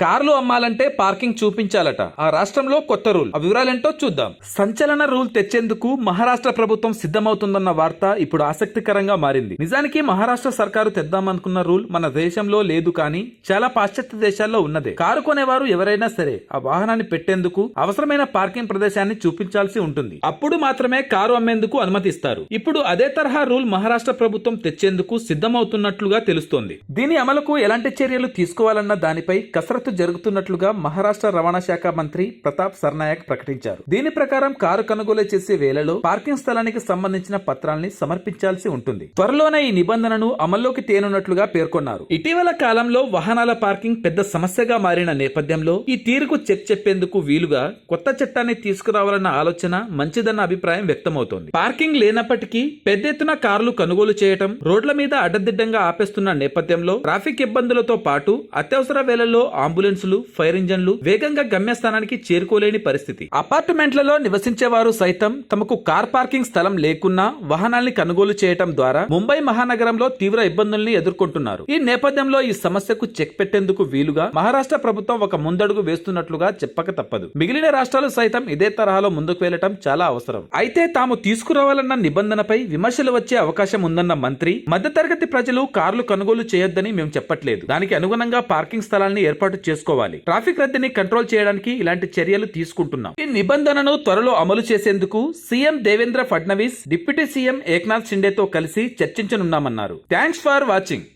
కార్లు అమ్మాలంటే పార్కింగ్ చూపించాలట. ఆ రాష్ట్రంలో కొత్త రూల్. ఆ వివరాలేంటో చూద్దాం. సంచలన రూల్ తెచ్చేందుకు మహారాష్ట్ర ప్రభుత్వం సిద్ధమవుతుందన్న వార్త ఇప్పుడు ఆసక్తికరంగా మారింది. నిజానికి మహారాష్ట్ర సర్కారు తెద్దామనుకున్న రూల్ మన దేశంలో లేదు, కానీ చాలా పాశ్చాత్య దేశాల్లో ఉన్నదే. కారు కొనేవారు ఎవరైనా సరే ఆ వాహనాన్ని పెట్టేందుకు అవసరమైన పార్కింగ్ ప్రదేశాన్ని చూపించాల్సి ఉంటుంది. అప్పుడు మాత్రమే కారు అమ్మేందుకు అనుమతిస్తారు. ఇప్పుడు అదే తరహా రూల్ మహారాష్ట్ర ప్రభుత్వం తెచ్చేందుకు సిద్ధమవుతున్నట్లుగా తెలుస్తోంది. దీని అమలుకు ఎలాంటి చర్యలు తీసుకోవాలన్న దానిపై కసరత్తు జరుగుతున్నట్లుగా మహారాష్ట్ర రవాణా శాఖ మంత్రి ప్రతాప్ సర్నాయక్ ప్రకటించారు. దీని ప్రకారం కారు కొనుగోలు చేసే వేళలో పార్కింగ్ స్థలానికి సంబంధించిన పత్రాల్ని సమర్పించాల్సి ఉంటుంది. త్వరలోనే ఈ నిబంధనను అమల్లోకి తేనున్నట్లుగా పేర్కొన్నారు. ఇటీవల కాలంలో వాహనాల పార్కింగ్ పెద్ద సమస్యగా మారిన నేపథ్యంలో ఈ తీరుకు చెక్ చెప్పేందుకు వీలుగా కొత్త చట్టాన్ని తీసుకురావాలన్న ఆలోచన మంచిదన్న అభిప్రాయం వ్యక్తమవుతోంది. పార్కింగ్ లేనప్పటికీ పెద్ద ఎత్తున కార్లు కొనుగోలు చేయటం, రోడ్ల మీద అడ్డదిడ్డంగా ఆపేస్తున్న నేపథ్యంలో ట్రాఫిక్ ఇబ్బందులతో పాటు అత్యవసర వేళల్లో అంబులెన్సులు, ఫైర్ ఇంజన్లు వేగంగా గమ్యస్థానానికి చేరుకోలేని పరిస్థితి. అపార్ట్మెంట్లలో నివసించే వారు సైతం తమకు కార్ పార్కింగ్ స్థలం లేకున్నా వాహనాల్ని కొనుగోలు చేయటం ద్వారా ముంబై మహానగరంలో తీవ్ర ఇబ్బందుల్ని ఎదుర్కొంటున్నారు. ఈ నేపథ్యంలో ఈ సమస్యకు చెక్ పెట్టేందుకు వీలుగా మహారాష్ట్ర ప్రభుత్వం ఒక ముందడుగు వేస్తున్నట్లుగా చెప్పక తప్పదు. మిగిలిన రాష్ట్రాలు సైతం ఇదే తరహాలో ముందుకు వెళ్లటం చాలా అవసరం. అయితే తాము తీసుకురావాలన్న నిబంధనపై విమర్శలు వచ్చే అవకాశం ఉందన్న మంత్రి, మధ్యతరగతి ప్రజలు కార్లు కొనుగోలు చేయొద్దని మేము చెప్పట్లేదు. దానికి అనుగుణంగా పార్కింగ్ స్థలాన్ని ఏర్పాటు చేసుకోవాలి. ట్రాఫిక్ రద్దీని కంట్రోల్ చేయడానికి ఇలాంటి చర్యలు తీసుకుంటున్నాం. ఈ నిబంధనను త్వరలో అమలు చేసేందుకు CM Devendra Fadnavis deputy CM Eknath షిండేతో కలిసి చర్చించనున్నామన్నారు. Thanks for watching.